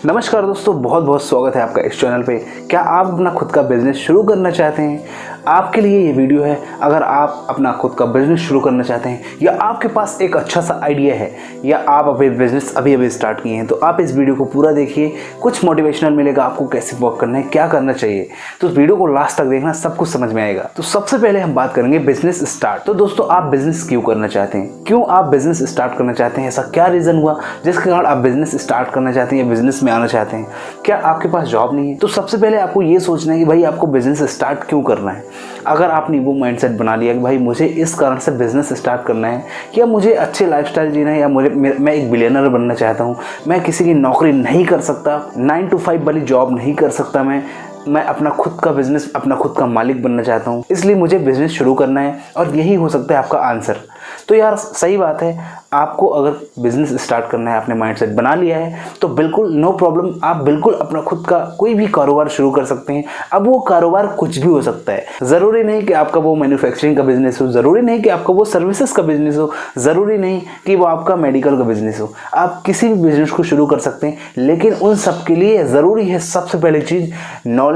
नमस्कार दोस्तों, बहुत बहुत स्वागत है आपका इस चैनल पे। क्या आप अपना खुद का बिजनेस शुरू करना चाहते हैं? आपके लिए ये वीडियो है। अगर आप अपना खुद का बिजनेस शुरू करना चाहते हैं या आपके पास एक अच्छा सा आइडिया है या आप अपने बिजनेस अभी स्टार्ट किए हैं, तो आप इस वीडियो को पूरा देखिए। कुछ मोटिवेशनल मिलेगा आपको कैसे वर्क करना है, क्या करना चाहिए। तो इस वीडियो को लास्ट तक देखना, सब कुछ समझ में आएगा। तो सबसे पहले हम बात करेंगे बिजनेस स्टार्ट। तो दोस्तों, आप बिजनेस क्यों करना चाहते हैं? क्यों आप बिजनेस स्टार्ट करना चाहते हैं? ऐसा क्या रीजन हुआ जिसके कारण आप बिजनेस स्टार्ट करना चाहते हैं या बिजनेस में आना चाहते हैं? क्या आपके पास जॉब नहीं है? तो सबसे पहले आपको ये सोचना है कि भाई आपको बिजनेस स्टार्ट क्यों करना है। अगर आपने वो माइंडसेट बना लिया कि भाई मुझे इस कारण से बिजनेस स्टार्ट करना है, या मुझे अच्छे लाइफस्टाइल जीना है, या मैं एक बिलियनर बनना चाहता हूँ, मैं किसी की नौकरी नहीं कर सकता, 9 to 5 वाली जॉब नहीं कर सकता, मैं अपना खुद का बिजनेस, अपना खुद का मालिक बनना चाहता हूँ, इसलिए मुझे बिजनेस शुरू करना है। और यही हो सकता है आपका आंसर। तो यार सही बात है, आपको अगर बिजनेस स्टार्ट करना है, आपने माइंडसेट बना लिया है, तो बिल्कुल नो प्रॉब्लम, आप बिल्कुल अपना खुद का कोई भी कारोबार शुरू कर सकते हैं। अब वो कारोबार कुछ भी हो सकता है। ज़रूरी नहीं कि आपका वो मैन्युफैक्चरिंग का बिजनेस हो, ज़रूरी नहीं कि आपका वो सर्विसेज का बिजनेस हो, ज़रूरी नहीं कि वो आपका मेडिकल का बिजनेस हो। आप किसी भी बिजनेस को शुरू कर सकते हैं, लेकिन उन सब के लिए ज़रूरी है सबसे पहली चीज़ नॉलेज,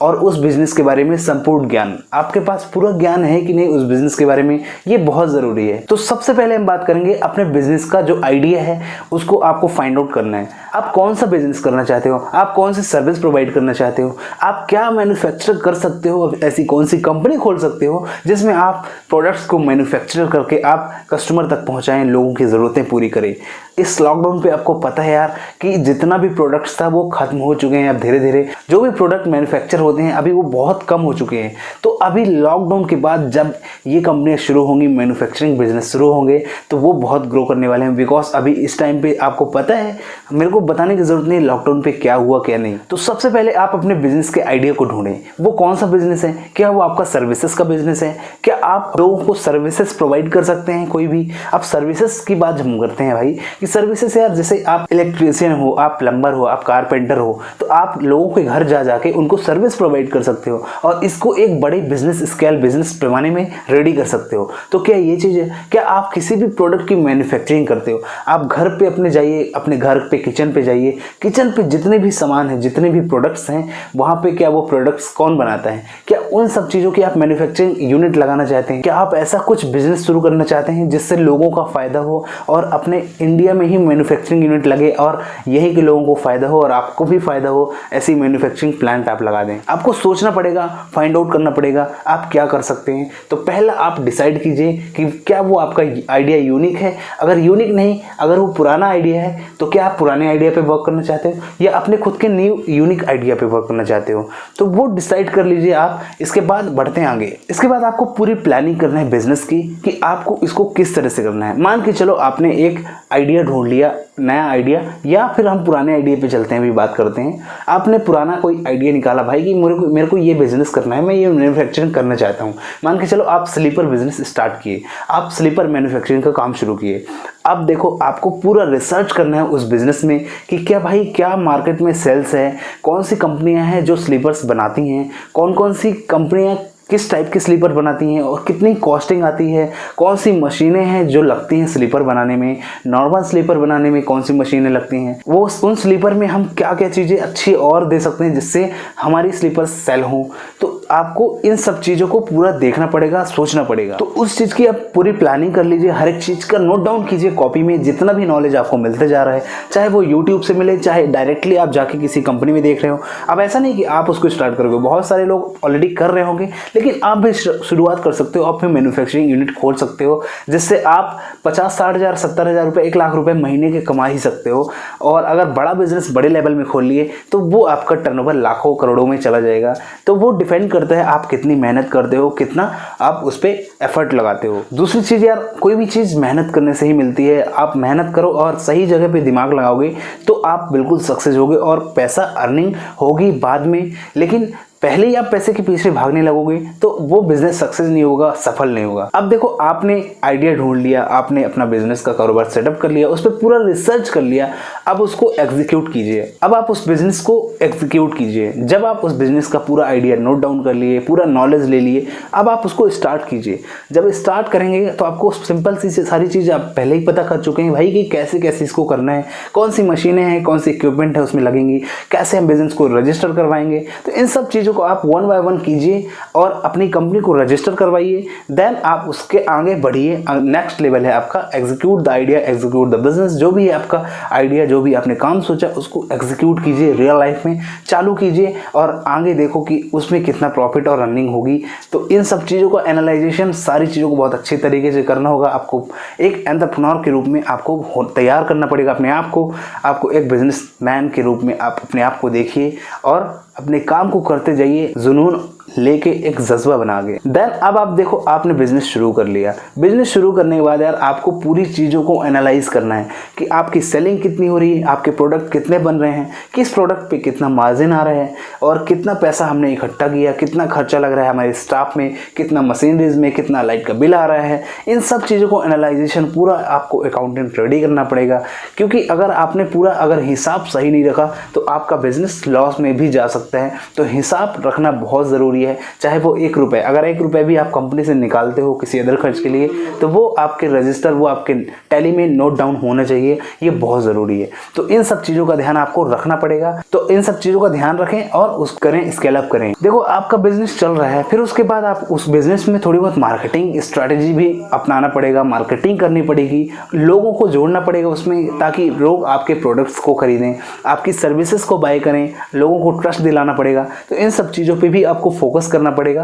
और उस बिजनेस के बारे में संपूर्ण ज्ञान। आपके पास पूरा ज्ञान है कि नहीं उस बिजनेस के बारे में, ये बहुत ज़रूरी है। तो सबसे पहले हम बात करेंगे अपने बिजनेस का जो आइडिया है उसको आपको फाइंड आउट करना है। आप कौन सा बिजनेस करना चाहते हो, आप कौन सी सर्विस प्रोवाइड करना चाहते हो, आप क्या मैन्युफैक्चर कर सकते हो, ऐसी कौन सी कंपनी खोल सकते हो जिसमें आप प्रोडक्ट्स को मैन्युफैक्चर करके आप कस्टमर तक पहुंचाएं, लोगों की ज़रूरतें पूरी करें। इस लॉकडाउन पे आपको पता है यार कि जितना भी प्रोडक्ट्स था वो खत्म हो चुके हैं। अब धीरे धीरे जो भी प्रोडक्ट मैन्युफैक्चर होते हैं अभी वो बहुत कम हो चुके हैं। तो अभी लॉकडाउन के बाद जब ये कंपनियां शुरू होंगी, मैन्युफैक्चरिंग बिजनेस शुरू होंगे, तो वो बहुत ग्रो करने वाले हैं। बिकॉज अभी इस टाइम पे आपको पता है, मेरे को बताने की जरूरत नहीं लॉकडाउन पे क्या हुआ क्या नहीं। तो सबसे पहले आप अपने बिजनेस के आइडिया को ढूंढें। वो कौन सा बिजनेस है? क्या वो आपका सर्विसेज का बिजनेस है? क्या आप लोगों को सर्विसेज प्रोवाइड कर सकते हैं? कोई भी आप सर्विसेज की बात हम करते हैं भाई कि सर्विसेज यार, जैसे आप इलेक्ट्रीशियन हो, आप प्लम्बर हो, आप कारपेंटर हो, तो आप लोगों के घर जा जाके उनको सर्विस प्रोवाइड कर सकते हो और इसको एक बड़े बिजनेस स्केल, बिजनेस पैमाने में रेडी कर सकते हो। तो क्या ये चीज़ है? क्या आप किसी भी प्रोडक्ट की मैन्युफैक्चरिंग करते हो? आप घर पे अपने जाइए, अपने घर पे किचन पे जाइए, किचन पे जितने भी सामान हैं, जितने भी प्रोडक्ट्स हैं, वहाँ पे क्या वो प्रोडक्ट्स कौन बनाता है? क्या उन सब चीज़ों की आप मैन्युफैक्चरिंग यूनिट लगाना चाहते हैं? क्या आप ऐसा कुछ बिजनेस शुरू करना चाहते हैं जिससे लोगों का फ़ायदा हो और अपने इंडिया में ही मैन्युफैक्चरिंग यूनिट लगे और यहीं के लोगों को फ़ायदा हो और आपको भी फ़ायदा हो? ऐसी मैन्युफैक्चरिंग प्लांट आप लगा दें। आपको सोचना पड़ेगा, फाइंड आउट करना पड़ेगा आप क्या कर सकते हैं। तो पहला आप डिसाइड कीजिए कि क्या वो आपका आइडिया यूनिक है। अगर यूनिक नहीं, अगर वो पुराना आइडिया है, तो क्या आप पुराने आइडिया पे वर्क करना चाहते हो या अपने खुद के न्यू यूनिक आइडिया पे वर्क करना चाहते हो? तो वो डिसाइड कर लीजिए आप। इसके बाद बढ़ते हैं आगे। इसके बाद आपको पूरी प्लानिंग करना है बिजनेस की कि आपको इसको किस तरह से करना है। मान के चलो आपने एक आइडिया ढूंढ लिया, नया आइडिया, या फिर हम पुराने आइडिया पे चलते हैं, अभी बात करते हैं। आपने पुराना कोई आइडिया निकाला भाई कि मेरे को ये बिजनेस करना है, मैं ये मैन्युफैक्चरिंग करना चाहता हूँ। मान के चलो आप स्लीपर बिजनेस स्टार्ट किए, आप स्लीपर मैन्युफैक्चरिंग का काम शुरू किए। अब देखो, आपको पूरा रिसर्च करना है उस बिजनेस में कि क्या मार्केट में सेल्स है, कौन सी कंपनियां हैं जो स्लीपर्स बनाती हैं, कौन कौन सी कंपनियां किस टाइप की स्लीपर बनाती हैं और कितनी कॉस्टिंग आती है, कौन सी मशीनें हैं जो लगती हैं स्लीपर बनाने में, नॉर्मल स्लीपर बनाने में कौन सी मशीनें लगती हैं, वो उन स्लीपर में हम क्या क्या चीज़ें अच्छी और दे सकते हैं जिससे हमारी स्लीपर सेल हों। तो आपको इन सब चीज़ों को पूरा देखना पड़ेगा, सोचना पड़ेगा। तो उस चीज़ की आप पूरी प्लानिंग कर लीजिए, हर एक चीज़ का नोट डाउन कीजिए कॉपी में। जितना भी नॉलेज आपको मिलते जा रहा है, चाहे वो यूट्यूब से मिले, चाहे डायरेक्टली आप जाके किसी कंपनी में देख रहे हो। अब ऐसा नहीं कि आप उसको स्टार्ट करोगे, बहुत सारे लोग ऑलरेडी कर रहे होंगे, लेकिन आप भी शुरुआत कर सकते हो। आप फिर मैन्युफैक्चरिंग यूनिट खोल सकते हो जिससे आप 50-60 हज़ार, 70 हज़ार रुपये, 1 लाख रुपए महीने के कमा ही सकते हो। और अगर बड़ा बिजनेस बड़े लेवल में खोल लिए तो वो आपका टर्नओवर लाखों करोड़ों में चला जाएगा। तो वो डिपेंड करता है आप कितनी मेहनत करते हो, कितना आप उस पर एफर्ट लगाते हो। दूसरी चीज़ यार, कोई भी चीज़ मेहनत करने से ही मिलती है। आप मेहनत करो और सही जगह पे दिमाग लगाओगे तो आप बिल्कुल सक्सेस होगे और पैसा अर्निंग होगी बाद में। लेकिन पहले ही आप पैसे के पीछे भागने लगोगे तो वो बिजनेस सक्सेस नहीं होगा, सफल नहीं होगा। अब देखो, आपने आइडिया ढूंढ लिया, आपने अपना बिजनेस का कारोबार सेटअप कर लिया, उस पर पूरा रिसर्च कर लिया, अब उसको एग्जीक्यूट कीजिए। अब आप उस बिजनेस को एग्जीक्यूट कीजिए। जब आप उस बिजनेस का पूरा आइडिया नोट डाउन कर लिए, पूरा नॉलेज ले लिए, अब आप उसको स्टार्ट कीजिए। जब स्टार्ट करेंगे तो आपको सिंपल सी सारी चीज़ें आप पहले ही पता कर चुके हैं भाई कि कैसे कैसे इसको करना है, कौन सी मशीनें हैं, कौन सी इक्विपमेंट है उसमें लगेंगी, कैसे हम बिजनेस को रजिस्टर करवाएंगे। तो इन सब चीज़ों को आप 1 बाय 1 कीजिए और अपनी कंपनी को रजिस्टर करवाइए। देन आप उसके आगे बढ़िए। नेक्स्ट लेवल है आपका execute the idea, execute the business. जो भी है आपका आइडिया, जो भी आपने काम सोचा, उसको एग्जीक्यूट कीजिए, रियल लाइफ में चालू कीजिए और आगे देखो कि उसमें कितना प्रॉफिट और रनिंग होगी। तो इन सब चीज़ों को एनालाइजेशन, सारी चीज़ों को बहुत अच्छे तरीके से करना होगा। आपको एक एंटरप्रेन्योर के रूप में आपको तैयार करना पड़ेगा अपने आप को। आपको एक बिजनेसमैन के रूप में आप अपने आप को देखिए और अपने काम को करते जाइए, जुनून लेके एक जज्बा बना के। देन अब आप देखो, आपने बिजनेस शुरू कर लिया। बिजनेस शुरू करने के बाद यार आपको पूरी चीज़ों को एनालाइज करना है कि आपकी सेलिंग कितनी हो रही है, आपके प्रोडक्ट कितने बन रहे हैं, किस प्रोडक्ट पे कितना मार्जिन आ रहा है और कितना पैसा हमने इकट्ठा किया, कितना खर्चा लग रहा है हमारे स्टाफ में, कितना मशीनरीज में, कितना लाइट का बिल आ रहा है। इन सब चीज़ों को एनालाइजेशन पूरा आपको अकाउंटेंट रेडी करना पड़ेगा, क्योंकि अगर आपने पूरा अगर हिसाब सही नहीं रखा तो आपका बिजनेस लॉस में भी जा सकता है। तो हिसाब रखना बहुत ज़रूरी है। चाहे वो 1 रुपये, अगर 1 रुपये भी आप कंपनी से निकालते हो किसी अदर खर्च के लिए, तो वो आपके रजिस्टर, वो आपके टैली में नोट डाउन होना चाहिए। ये बहुत ज़रूरी है। तो इन सब चीज़ों का ध्यान आपको रखना पड़ेगा। तो इन सब चीज़ों का ध्यान रखें और उस करें, स्केल अप करें। देखो, आपका बिजनेस चल रहा है, फिर उसके बाद आप उस बिजनेस में थोड़ी बहुत मार्केटिंग स्ट्रैटेजी भी अपनाना पड़ेगा, मार्केटिंग करनी पड़ेगी, लोगों को जोड़ना पड़ेगा उसमें, ताकि लोग आपके प्रोडक्ट्स को खरीदें, आपकी सर्विसेज को बाय करें, लोगों को ट्रस्ट दिलाना पड़ेगा। तो इन सब चीज़ों पे भी आपको फोकस करना पड़ेगा।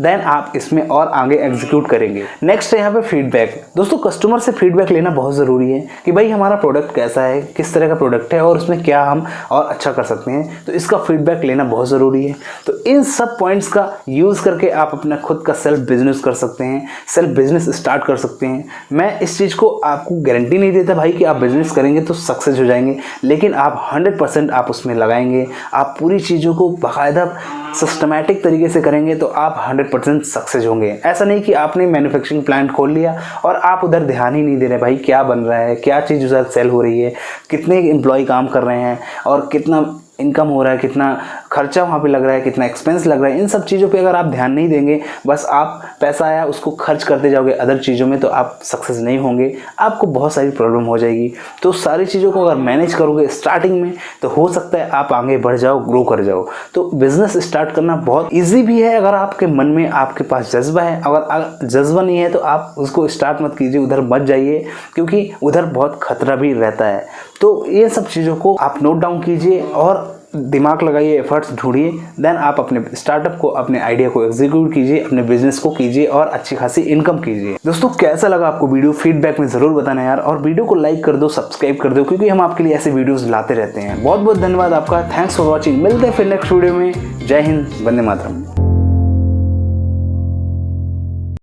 देन आप इसमें और आगे एग्जीक्यूट करेंगे। नेक्स्ट है यहाँ पे फीडबैक। दोस्तों, कस्टमर से फीडबैक लेना बहुत ज़रूरी है कि भाई हमारा प्रोडक्ट कैसा है, किस तरह का प्रोडक्ट है और उसमें क्या हम और अच्छा कर सकते हैं। तो इसका फीडबैक लेना बहुत ज़रूरी है। तो इन सब पॉइंट्स का यूज़ करके आप अपना खुद का सेल्फ बिजनेस कर सकते हैं, सेल्फ बिजनेस स्टार्ट कर सकते हैं। मैं इस चीज़ को आपको गारंटी नहीं देता भाई कि आप बिजनेस करेंगे तो सक्सेस हो जाएंगे, लेकिन आप 100% आप उसमें लगाएंगे, आप पूरी चीज़ों को बाकायदा सिस्टमैटिक तरीके से करेंगे तो आप 100% सक्सेस होंगे। ऐसा नहीं कि आपने मैन्युफैक्चरिंग प्लांट खोल लिया और आप उधर ध्यान ही नहीं दे रहे भाई क्या बन रहा है, क्या चीज़ उधर सेल हो रही है, कितने एम्प्लॉय काम कर रहे हैं और कितना इनकम हो रहा है, कितना खर्चा वहाँ पे लग रहा है, कितना एक्सपेंस लग रहा है। इन सब चीज़ों पे अगर आप ध्यान नहीं देंगे, बस आप पैसा आया उसको खर्च करते जाओगे अदर चीज़ों में, तो आप सक्सेस नहीं होंगे, आपको बहुत सारी प्रॉब्लम हो जाएगी। तो सारी चीज़ों को अगर मैनेज करोगे स्टार्टिंग में तो हो सकता है आप आगे बढ़ जाओ, ग्रो कर जाओ। तो बिज़नेस स्टार्ट करना बहुत ईजी भी है अगर आपके मन में आपके पास जज्बा है। अगर जज्बा नहीं है तो आप उसको स्टार्ट मत कीजिए, उधर मत जाइए, क्योंकि उधर बहुत खतरा भी रहता है। तो ये सब चीज़ों को आप नोट डाउन कीजिए और दिमाग लगाइए, एफर्ट्स ढूंढिए। देन आप अपने स्टार्टअप को, अपने आइडिया को एग्जीक्यूट कीजिए, अपने बिजनेस को कीजिए और अच्छी खासी इनकम कीजिए। दोस्तों, कैसा लगा आपको वीडियो, फीडबैक में ज़रूर बताना यार, और वीडियो को लाइक कर दो, सब्सक्राइब कर दो, क्योंकि हम आपके लिए ऐसे वीडियोस लाते रहते हैं। बहुत बहुत धन्यवाद आपका। Thanks for watching. मिलते हैं फिर नेक्स्ट वीडियो में। जय हिंद, वंदे मातरम।